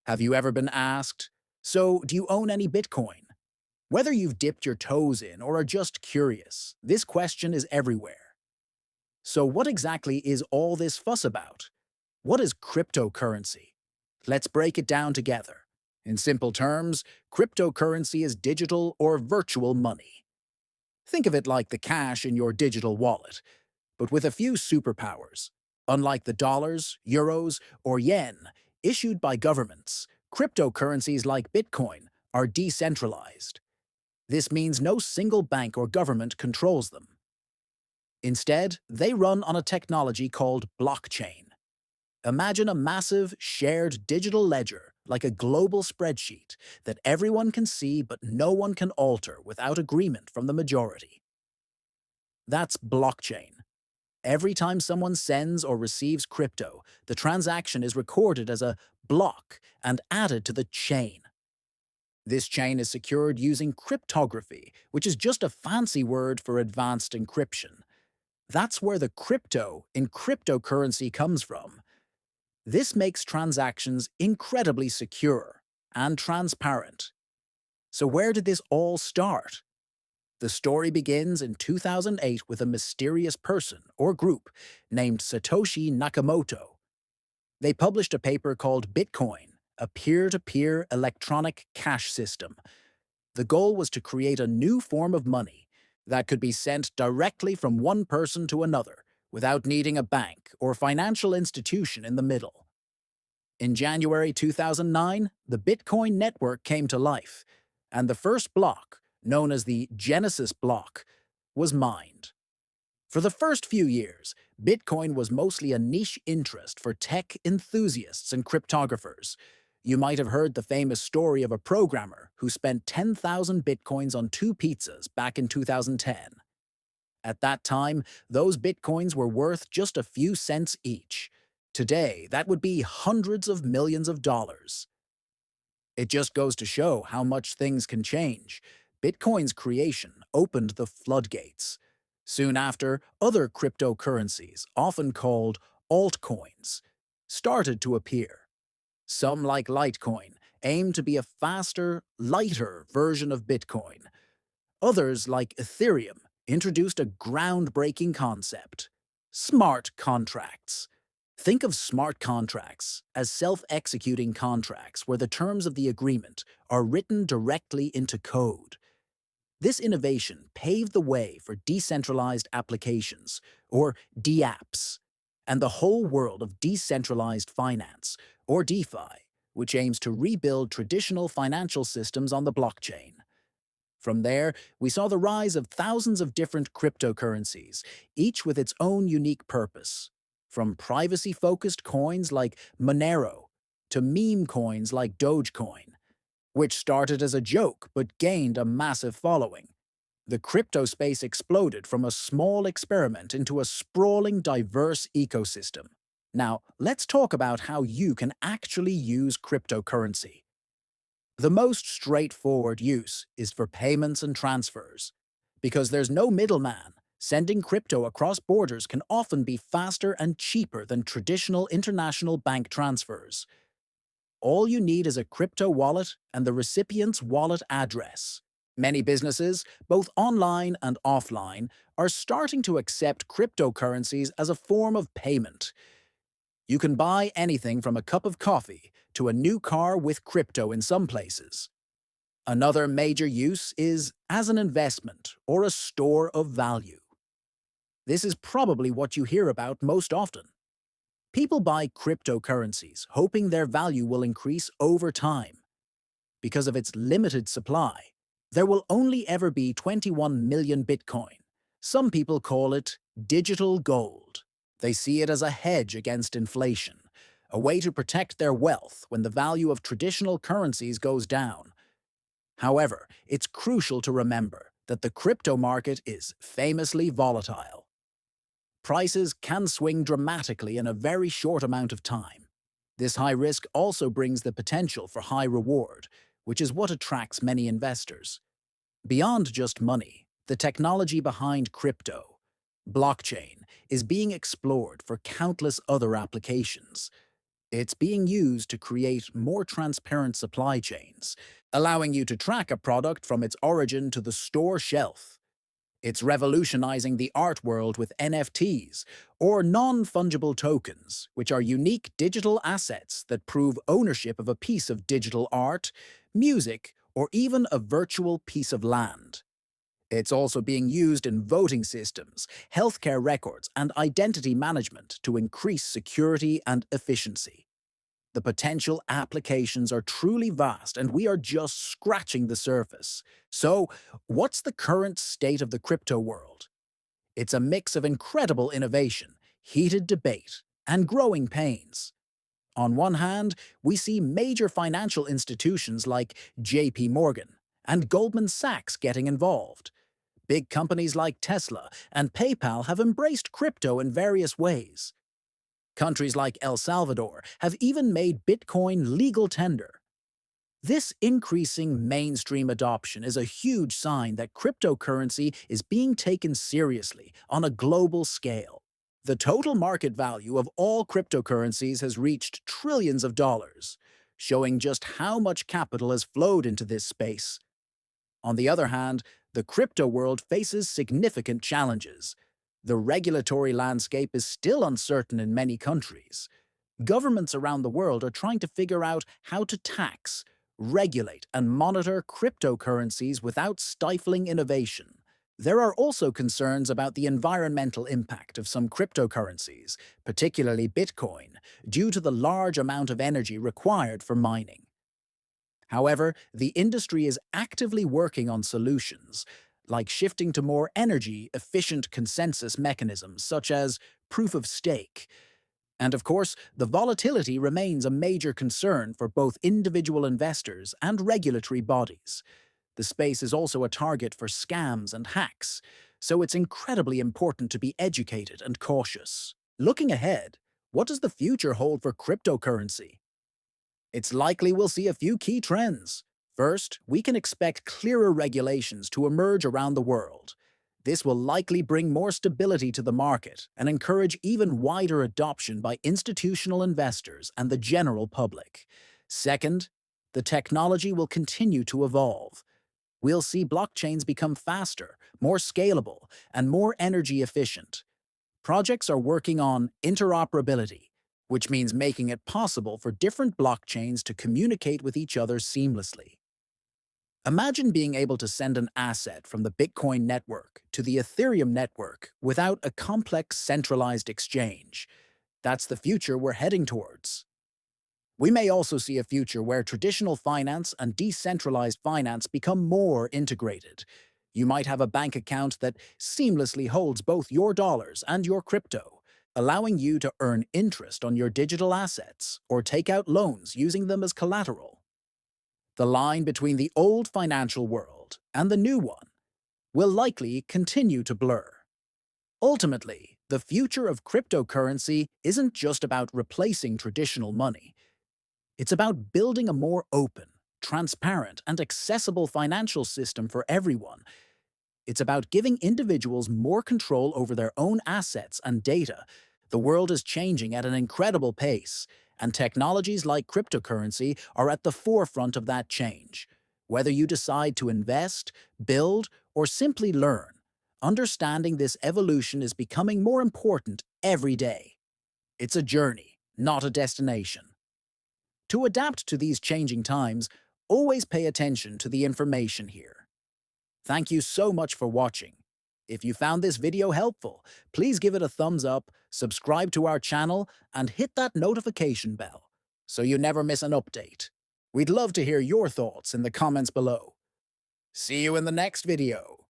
Have you ever been asked, "So, do you own any Bitcoin?" Whether you've dipped your toes in or are just curious, this question is everywhere. So, what exactly is all this fuss about? What is cryptocurrency? Let's break it down together. In simple terms, cryptocurrency is digital or virtual money. Think of it like the cash in your digital wallet, but with a few superpowers. Unlike the dollars, euros, or yen issued by governments, cryptocurrencies like Bitcoin are decentralized. This means no single bank or government controls them. Instead, they run on a technology called blockchain. Imagine a massive, shared digital ledger, like a global spreadsheet, that everyone can see but no one can alter without agreement from the majority. That's blockchain. Every time someone sends or receives crypto, the transaction is recorded as a block and added to the chain. This chain is secured using cryptography, which is just a fancy word for advanced encryption. That's where the crypto in cryptocurrency comes from. This makes transactions incredibly secure and transparent. So where did this all start? The story begins in 2008 with a mysterious person or group named Satoshi Nakamoto. They published a paper called Bitcoin, a peer-to-peer electronic cash system. The goal was to create a new form of money that could be sent directly from one person to another without needing a bank or financial institution in the middle. In January 2009, the Bitcoin network came to life, and the first block, known as the Genesis block, was mined. For the first few years, Bitcoin was mostly a niche interest for tech enthusiasts and cryptographers. You might have heard the famous story of a programmer who spent 10,000 Bitcoins on two pizzas back in 2010. At that time, those Bitcoins were worth just a few cents each. Today, that would be hundreds of millions of dollars. It just goes to show how much things can change. Bitcoin's creation opened the floodgates. Soon after, other cryptocurrencies, often called altcoins, started to appear. Some, like Litecoin, aim to be a faster, lighter version of Bitcoin. Others, like Ethereum, introduced a groundbreaking concept: smart contracts. Think of smart contracts as self-executing contracts where the terms of the agreement are written directly into code. This innovation paved the way for decentralized applications, or DApps, and the whole world of decentralized finance, or DeFi, which aims to rebuild traditional financial systems on the blockchain. From there, we saw the rise of thousands of different cryptocurrencies, each with its own unique purpose. From privacy-focused coins like Monero to meme coins like Dogecoin, which started as a joke but gained a massive following. The crypto space exploded from a small experiment into a sprawling, diverse ecosystem. Now, let's talk about how you can actually use cryptocurrency. The most straightforward use is for payments and transfers. Because there's no middleman, sending crypto across borders can often be faster and cheaper than traditional international bank transfers. All you need is a crypto wallet and the recipient's wallet address. Many businesses, both online and offline, are starting to accept cryptocurrencies as a form of payment. You can buy anything from a cup of coffee to a new car with crypto in some places. Another major use is as an investment or a store of value. This is probably what you hear about most often. People buy cryptocurrencies hoping their value will increase over time. Because of its limited supply, there will only ever be 21 million Bitcoin. Some people call it digital gold. They see it as a hedge against inflation, a way to protect their wealth when the value of traditional currencies goes down. However, it's crucial to remember that the crypto market is famously volatile. Prices can swing dramatically in a very short amount of time. This high risk also brings the potential for high reward, which is what attracts many investors. Beyond just money, the technology behind crypto, blockchain, is being explored for countless other applications. It's being used to create more transparent supply chains, allowing you to track a product from its origin to the store shelf. It's revolutionizing the art world with NFTs, or non-fungible tokens, which are unique digital assets that prove ownership of a piece of digital art, music, or even a virtual piece of land. It's also being used in voting systems, healthcare records, and identity management to increase security and efficiency. The potential applications are truly vast, and we are just scratching the surface. So, what's the current state of the crypto world? It's a mix of incredible innovation, heated debate, and growing pains. On one hand, we see major financial institutions like JP Morgan and Goldman Sachs getting involved. Big companies like Tesla and PayPal have embraced crypto in various ways. Countries like El Salvador have even made Bitcoin legal tender. This increasing mainstream adoption is a huge sign that cryptocurrency is being taken seriously on a global scale. The total market value of all cryptocurrencies has reached trillions of dollars, showing just how much capital has flowed into this space. On the other hand, the crypto world faces significant challenges. The regulatory landscape is still uncertain in many countries. Governments around the world are trying to figure out how to tax, regulate, and monitor cryptocurrencies without stifling innovation. There are also concerns about the environmental impact of some cryptocurrencies, particularly Bitcoin, due to the large amount of energy required for mining. However, the industry is actively working on solutions, like shifting to more energy-efficient consensus mechanisms such as proof of stake. And of course, the volatility remains a major concern for both individual investors and regulatory bodies. The space is also a target for scams and hacks, so it's incredibly important to be educated and cautious. Looking ahead, what does the future hold for cryptocurrency? It's likely we'll see a few key trends. First, we can expect clearer regulations to emerge around the world. This will likely bring more stability to the market and encourage even wider adoption by institutional investors and the general public. Second, the technology will continue to evolve. We'll see blockchains become faster, more scalable, and more energy efficient. Projects are working on interoperability, which means making it possible for different blockchains to communicate with each other seamlessly. Imagine being able to send an asset from the Bitcoin network to the Ethereum network without a complex centralized exchange. That's the future we're heading towards. We may also see a future where traditional finance and decentralized finance become more integrated. You might have a bank account that seamlessly holds both your dollars and your crypto, allowing you to earn interest on your digital assets or take out loans using them as collateral. The line between the old financial world and the new one will likely continue to blur. Ultimately, the future of cryptocurrency isn't just about replacing traditional money. It's about building a more open, transparent, and accessible financial system for everyone. It's about giving individuals more control over their own assets and data. The world is changing at an incredible pace, and technologies like cryptocurrency are at the forefront of that change. Whether you decide to invest, build, or simply learn, understanding this evolution is becoming more important every day. It's a journey, not a destination. To adapt to these changing times, always pay attention to the information here. Thank you so much for watching. If you found this video helpful, please give it a thumbs up, subscribe to our channel, and hit that notification bell so you never miss an update. We'd love to hear your thoughts in the comments below. See you in the next video.